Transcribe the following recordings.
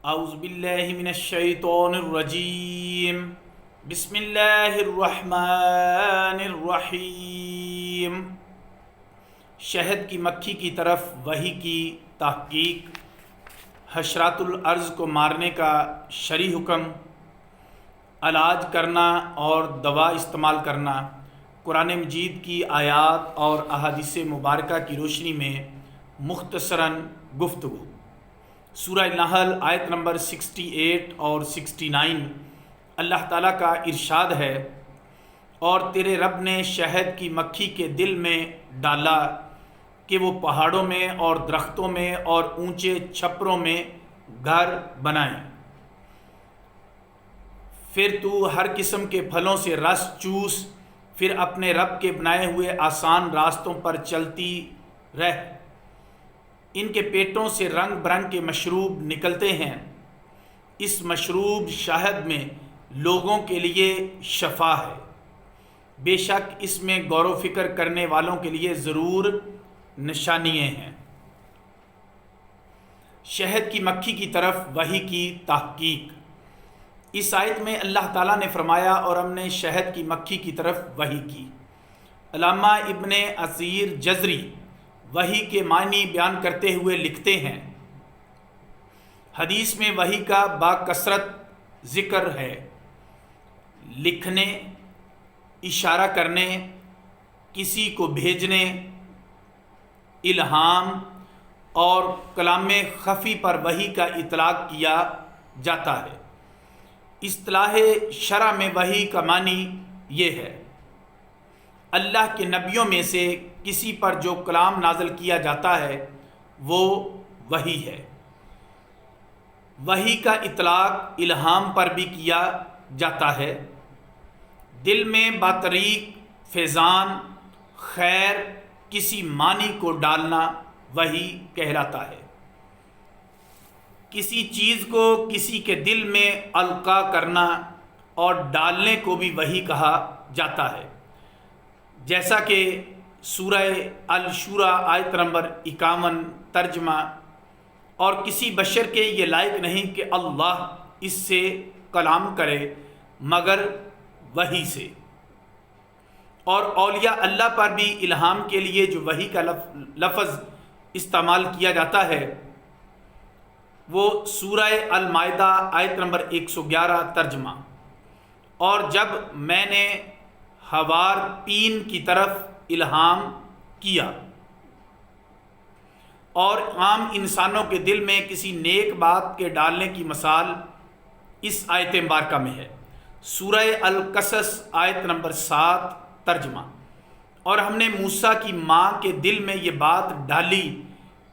اعوذ باللہ من الشیطان الرجیم بسم اللہ الرحمن الرحیم۔ شہد کی مکھی کی طرف وحی کی تحقیق، حشرات الارض کو مارنے کا شرعی حکم، علاج کرنا اور دوا استعمال کرنا، قرآن مجید کی آیات اور احادیث مبارکہ کی روشنی میں مختصراً گفتگو۔ سورہ نحل آیت نمبر 68 اور 69 اللہ تعالیٰ کا ارشاد ہے، اور تیرے رب نے شہد کی مکھی کے دل میں ڈالا کہ وہ پہاڑوں میں اور درختوں میں اور اونچے چھپروں میں گھر بنائیں، پھر تو ہر قسم کے پھلوں سے رس چوس، پھر اپنے رب کے بنائے ہوئے آسان راستوں پر چلتی رہ۔ ان کے پیٹوں سے رنگ برنگ کے مشروب نکلتے ہیں، اس مشروب شہد میں لوگوں کے لیے شفا ہے، بے شک اس میں غور و فکر کرنے والوں کے لیے ضرور نشانیاں ہیں۔ شہد کی مکھی کی طرف وحی کی تحقیق۔ اس آیت میں اللہ تعالیٰ نے فرمایا اور ہم نے شہد کی مکھی کی طرف وحی کی۔ علامہ ابن اثیر جزری وحی کے معنی بیان کرتے ہوئے لکھتے ہیں، حدیث میں وحی کا باکثرت ذکر ہے، لکھنے، اشارہ کرنے، کسی کو بھیجنے، الہام اور کلام خفی پر وحی کا اطلاق کیا جاتا ہے۔ اصطلاح شرع میں وحی کا معنی یہ ہے، اللہ کے نبیوں میں سے کسی پر جو کلام نازل کیا جاتا ہے وہ وحی ہے۔ وحی کا اطلاق الہام پر بھی کیا جاتا ہے، دل میں باطریق فیضان خیر کسی معنی کو ڈالنا وحی کہلاتا ہے۔ کسی چیز کو کسی کے دل میں القاء کرنا اور ڈالنے کو بھی وحی کہا جاتا ہے، جیسا کہ سورہ الشورى آیت نمبر 51 ترجمہ، اور کسی بشر کے یہ لائق نہیں کہ اللہ اس سے کلام کرے مگر وحی سے۔ اور اولیاء اللہ پر بھی الہام کے لیے جو وحی کا لفظ استعمال کیا جاتا ہے وہ سورہ المائدہ آیت نمبر 111 ترجمہ، اور جب میں نے حوار پین کی طرف الہام کیا، اور عام انسانوں کے دل میں کسی نیک بات کے ڈالنے کی مثال اس آیت مبارکہ میں ہے، سورہ القصص آیت نمبر 7 ترجمہ، اور ہم نے موسیٰ کی ماں کے دل میں یہ بات ڈالی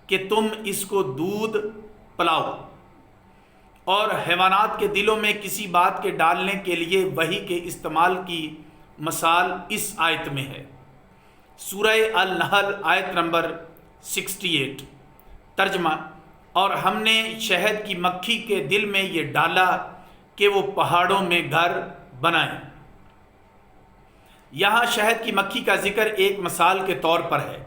کہ تم اس کو دودھ پلاؤ، اور حیوانات کے دلوں میں کسی بات کے ڈالنے کے لیے وحی کے استعمال کی مثال اس آیت میں ہے، سورہ النحل آیت نمبر 68 ترجمہ، اور ہم نے شہد کی مکھی کے دل میں یہ ڈالا کہ وہ پہاڑوں میں گھر بنائیں۔ یہاں شہد کی مکھی کا ذکر ایک مثال کے طور پر ہے،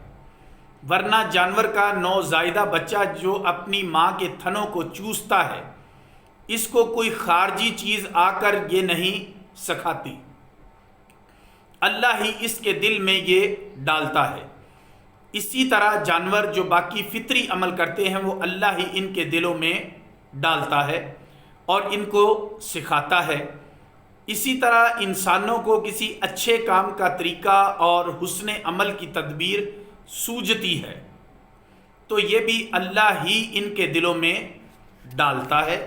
ورنہ جانور کا نوزائیدہ بچہ جو اپنی ماں کے تھنوں کو چوستا ہے، اس کو کوئی خارجی چیز آ کر یہ نہیں سکھاتی، اللہ ہی اس کے دل میں یہ ڈالتا ہے۔ اسی طرح جانور جو باقی فطری عمل کرتے ہیں وہ اللہ ہی ان کے دلوں میں ڈالتا ہے اور ان کو سکھاتا ہے۔ اسی طرح انسانوں کو کسی اچھے کام کا طریقہ اور حسن عمل کی تدبیر سوجتی ہے تو یہ بھی اللہ ہی ان کے دلوں میں ڈالتا ہے۔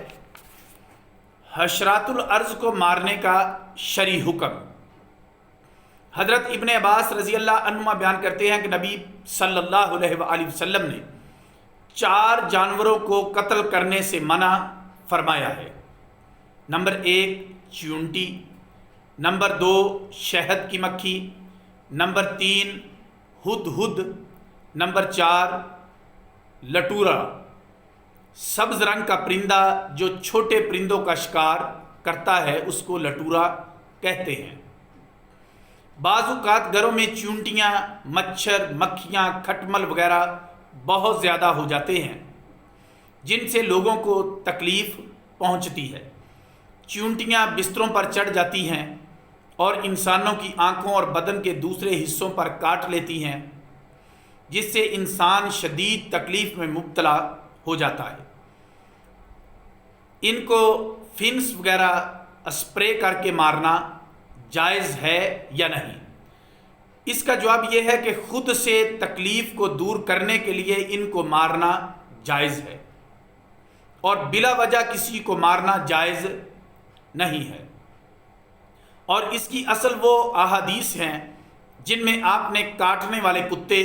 حشرات الارض کو مارنے کا شرعی حکم۔ حضرت ابن عباس رضی اللہ عنہما بیان کرتے ہیں کہ نبی صلی اللہ علیہ وآلہ وسلم نے 4 جانوروں کو قتل کرنے سے منع فرمایا ہے۔ نمبر 1 چیونٹی، نمبر 2 شہد کی مکھی، نمبر 3 ہدہد، نمبر 4 لٹورا، سبز رنگ کا پرندہ جو چھوٹے پرندوں کا شکار کرتا ہے اس کو لٹورا کہتے ہیں۔ بعض اوقات گھروں میں چیونٹیاں، مچھر، مکھیاں، کھٹمل وغیرہ بہت زیادہ ہو جاتے ہیں جن سے لوگوں کو تکلیف پہنچتی ہے، چیونٹیاں بستروں پر چڑھ جاتی ہیں اور انسانوں کی آنکھوں اور بدن کے دوسرے حصوں پر کاٹ لیتی ہیں، جس سے انسان شدید تکلیف میں مبتلا ہو جاتا ہے۔ ان کو فنس وغیرہ اسپرے کر کے مارنا جائز ہے یا نہیں؟ اس کا جواب یہ ہے کہ خود سے تکلیف کو دور کرنے کے لیے ان کو مارنا جائز ہے، اور بلا وجہ کسی کو مارنا جائز نہیں ہے۔ اور اس کی اصل وہ احادیث ہیں جن میں آپ نے کاٹنے والے کتے،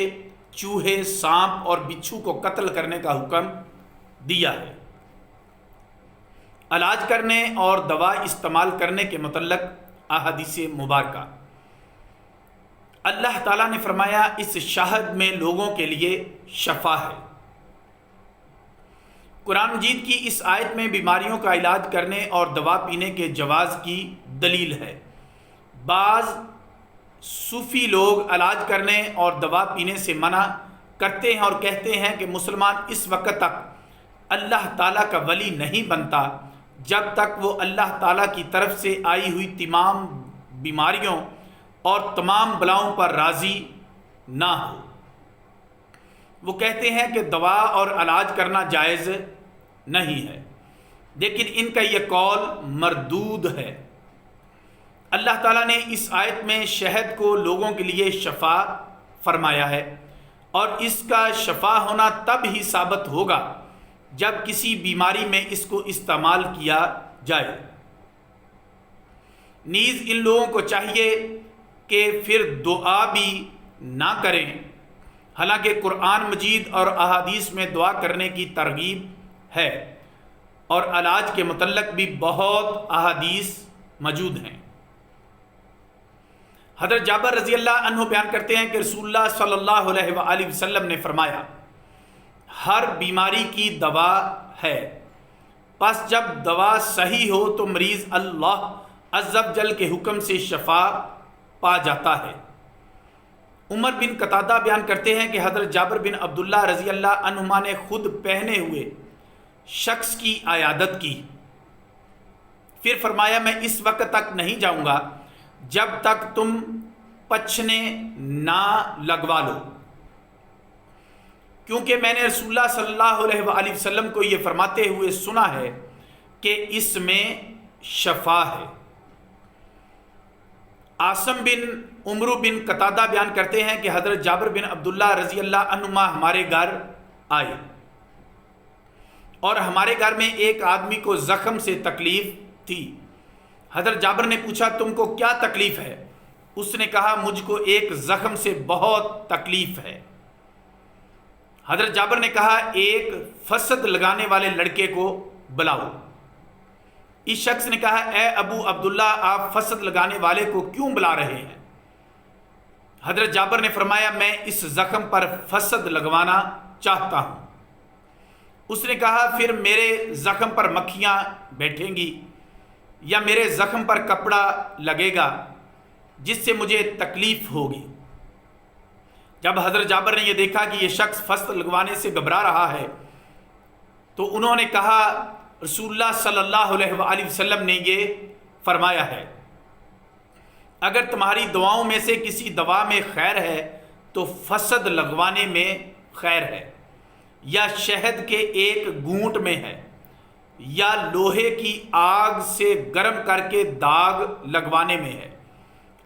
چوہے، سانپ اور بچھو کو قتل کرنے کا حکم دیا ہے۔ علاج کرنے اور دوا استعمال کرنے کے متعلق احادیث مبارکہ، اللہ تعالیٰ نے فرمایا اس شہد میں لوگوں کے لیے شفا ہے۔ قرآن مجید کی اس آیت میں بیماریوں کا علاج کرنے اور دوا پینے کے جواز کی دلیل ہے۔ بعض صوفی لوگ علاج کرنے اور دوا پینے سے منع کرتے ہیں اور کہتے ہیں کہ مسلمان اس وقت تک اللہ تعالیٰ کا ولی نہیں بنتا جب تک وہ اللہ تعالیٰ کی طرف سے آئی ہوئی تمام بیماریوں اور تمام بلاؤں پر راضی نہ ہو۔ وہ کہتے ہیں کہ دوا اور علاج کرنا جائز نہیں ہے، لیکن ان کا یہ قول مردود ہے۔ اللہ تعالیٰ نے اس آیت میں شہد کو لوگوں کے لیے شفا فرمایا ہے، اور اس کا شفا ہونا تب ہی ثابت ہوگا جب کسی بیماری میں اس کو استعمال کیا جائے۔ نیز ان لوگوں کو چاہیے کہ پھر دعا بھی نہ کریں، حالانکہ قرآن مجید اور احادیث میں دعا کرنے کی ترغیب ہے، اور علاج کے متعلق بھی بہت احادیث موجود ہیں۔ حضرت جابر رضی اللہ عنہ بیان کرتے ہیں کہ رسول اللہ صلی اللہ علیہ وآلہ وسلم نے فرمایا، ہر بیماری کی دوا ہے، پس جب دوا صحیح ہو تو مریض اللہ عز و جل کے حکم سے شفا پا جاتا ہے۔ عمر بن قتادہ بیان کرتے ہیں کہ حضرت جابر بن عبداللہ رضی اللہ عنہما نے خود پہنے ہوئے شخص کی عیادت کی، پھر فرمایا میں اس وقت تک نہیں جاؤں گا جب تک تم پچھنے نہ لگوا لو، کیونکہ میں نے رسول اللہ صلی اللہ علیہ وآلہ وسلم کو یہ فرماتے ہوئے سنا ہے کہ اس میں شفا ہے۔ عاصم بن عمرو بن قتادہ بیان کرتے ہیں کہ حضرت جابر بن عبداللہ رضی اللہ عنہما ہمارے گھر آئے، اور ہمارے گھر میں ایک آدمی کو زخم سے تکلیف تھی۔ حضرت جابر نے پوچھا تم کو کیا تکلیف ہے؟ اس نے کہا مجھ کو ایک زخم سے بہت تکلیف ہے۔ حضرت جابر نے کہا ایک فسد لگانے والے لڑکے کو بلاؤ۔ اس شخص نے کہا اے ابو عبداللہ آپ فسد لگانے والے کو کیوں بلا رہے ہیں؟ حضرت جابر نے فرمایا میں اس زخم پر فسد لگوانا چاہتا ہوں۔ اس نے کہا پھر میرے زخم پر مکھیاں بیٹھیں گی یا میرے زخم پر کپڑا لگے گا جس سے مجھے تکلیف ہوگی۔ جب حضرت جابر نے یہ دیکھا کہ یہ شخص فسد لگوانے سے گھبرا رہا ہے تو انہوں نے کہا رسول اللہ صلی اللہ علیہ وآلہ وسلم نے یہ فرمایا ہے اگر تمہاری دعاؤں میں سے کسی دوا میں خیر ہے تو فسد لگوانے میں خیر ہے، یا شہد کے ایک گھونٹ میں ہے، یا لوہے کی آگ سے گرم کر کے داغ لگوانے میں ہے۔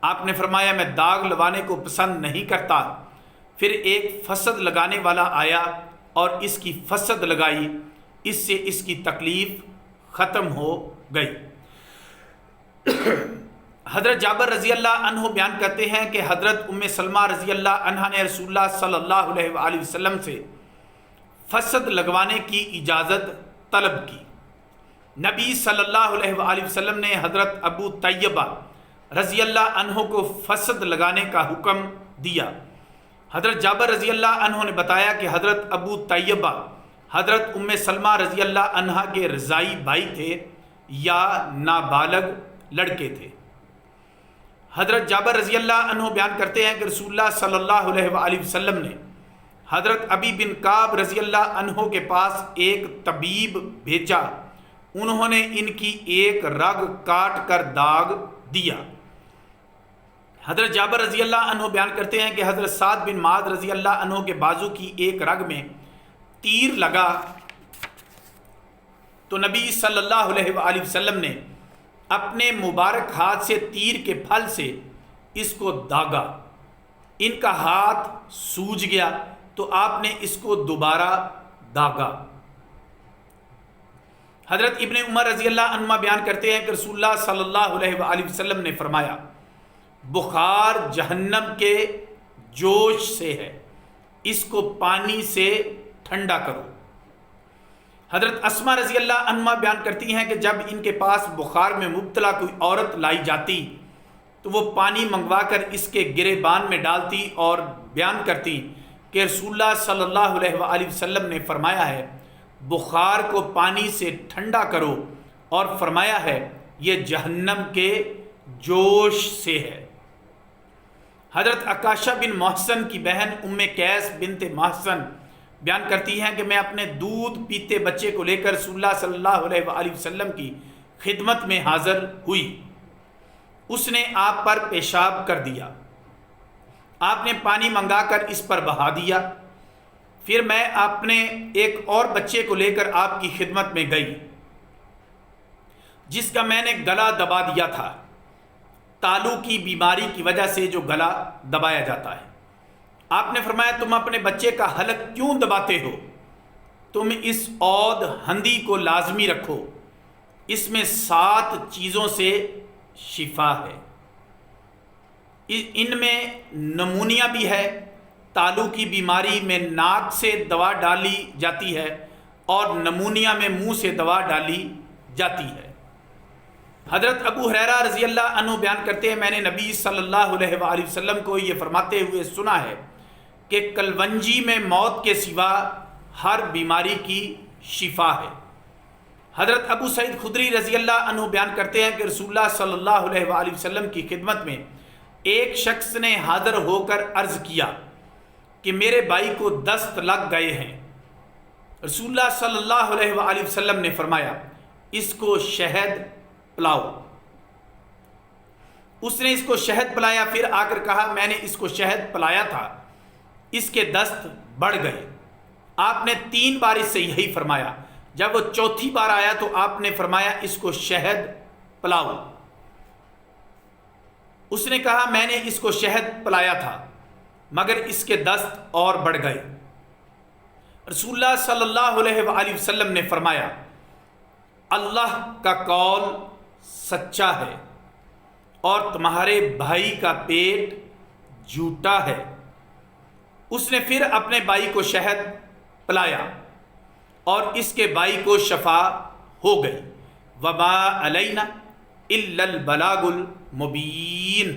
آپ نے فرمایا میں داغ لگوانے کو پسند نہیں کرتا۔ پھر ایک فسد لگانے والا آیا اور اس کی فسد لگائی، اس سے اس کی تکلیف ختم ہو گئی۔ حضرت جابر رضی اللہ عنہ بیان کرتے ہیں کہ حضرت ام سلمہ رضی اللہ عنہا نے رسول اللہ صلی اللہ علیہ وآلہ وسلم سے فسد لگوانے کی اجازت طلب کی۔ نبی صلی اللہ علیہ وآلہ وسلم نے حضرت ابو طیبہ رضی اللہ عنہ کو فسد لگانے کا حکم دیا۔ حضرت جابر رضی اللہ عنہ نے بتایا کہ حضرت ابو طیبہ حضرت ام سلمہ رضی اللہ عنہا کے رضائی بھائی تھے یا نابالغ لڑکے تھے۔ حضرت جابر رضی اللہ عنہ بیان کرتے ہیں کہ رسول اللہ صلی اللہ علیہ وآلہ وسلم نے حضرت ابی بن کعب رضی اللہ عنہ کے پاس ایک طبیب بھیجا انہوں نے ان کی ایک رگ کاٹ کر داغ دیا۔ حضرت جابر رضی اللہ عنہ بیان کرتے ہیں کہ حضرت سعد بن معاذ رضی اللہ عنہ کے بازو کی ایک رگ میں تیر لگا تو نبی صلی اللہ علیہ وآلہ وسلم نے اپنے مبارک ہاتھ سے تیر کے پھل سے اس کو داغا، ان کا ہاتھ سوج گیا تو آپ نے اس کو دوبارہ داغا۔ حضرت ابن عمر رضی اللہ عنہ بیان کرتے ہیں کہ رسول اللہ صلی اللہ علیہ وآلہ وسلم نے فرمایا، بخار جہنم کے جوش سے ہے، اس کو پانی سے ٹھنڈا کرو۔ حضرت اسما رضی اللہ عنہ بیان کرتی ہیں کہ جب ان کے پاس بخار میں مبتلا کوئی عورت لائی جاتی تو وہ پانی منگوا کر اس کے گریبان میں ڈالتی اور بیان کرتی کہ رسول اللہ صلی اللہ علیہ وآلہ وسلم نے فرمایا ہے بخار کو پانی سے ٹھنڈا کرو، اور فرمایا ہے یہ جہنم کے جوش سے ہے۔ حضرت عکاشہ بن محسن کی بہن ام قیس بنت محسن بیان کرتی ہیں کہ میں اپنے دودھ پیتے بچے کو لے کر رسول اللہ صلی اللہ علیہ وآلہ وسلم کی خدمت میں حاضر ہوئی۔ اس نے آپ پر پیشاب کر دیا، آپ نے پانی منگا کر اس پر بہا دیا۔ پھر میں اپنے ایک اور بچے کو لے کر آپ کی خدمت میں گئی جس کا میں نے گلا دبا دیا تھا، تالو کی بیماری کی وجہ سے جو گلا دبایا جاتا ہے۔ آپ نے فرمایا تم اپنے بچے کا حلق کیوں دباتے ہو؟ تم اس عود ہندی کو لازمی رکھو، اس میں 7 چیزوں سے شفا ہے، ان میں نمونیا بھی ہے، تالو کی بیماری میں ناک سے دوا ڈالی جاتی ہے اور نمونیا میں منہ سے دوا ڈالی جاتی ہے۔ حضرت ابو ہریرہ رضی اللہ عنہ بیان کرتے ہیں میں نے نبی صلی اللہ علیہ وآلہ وسلم کو یہ فرماتے ہوئے سنا ہے کہ کلونجی میں موت کے سوا ہر بیماری کی شفا ہے۔ حضرت ابو سعید خدری رضی اللہ عنہ بیان کرتے ہیں کہ رسول اللہ صلی اللہ علیہ وآلہ وسلم کی خدمت میں ایک شخص نے حاضر ہو کر عرض کیا کہ میرے بھائی کو دست لگ گئے ہیں۔ رسول اللہ صلی اللہ علیہ وآلہ وسلم نے فرمایا اس کو شہد پلاؤ۔ اس نے اس کو شہد پلایا، پھر آ کر کہا میں نے اس کو شہد پلایا تھا، اس کے دست بڑھ گئے۔ آپ نے 3 بار اس سے یہی فرمایا۔ جب وہ 4تھی بار آیا تو آپ نے فرمایا اس کو شہد پلاؤ۔ اس نے کہا میں نے اس کو شہد پلایا تھا مگر اس کے دست اور بڑھ گئے۔ رسول اللہ صلی اللہ علیہ وآلہ وسلم نے فرمایا اللہ کا قول سچا ہے اور تمہارے بھائی کا پیٹ جھوٹا ہے۔ اس نے پھر اپنے بھائی کو شہد پلایا اور اس کے بھائی کو شفا ہو گئی۔ وما علینا الا البلاغ المبین۔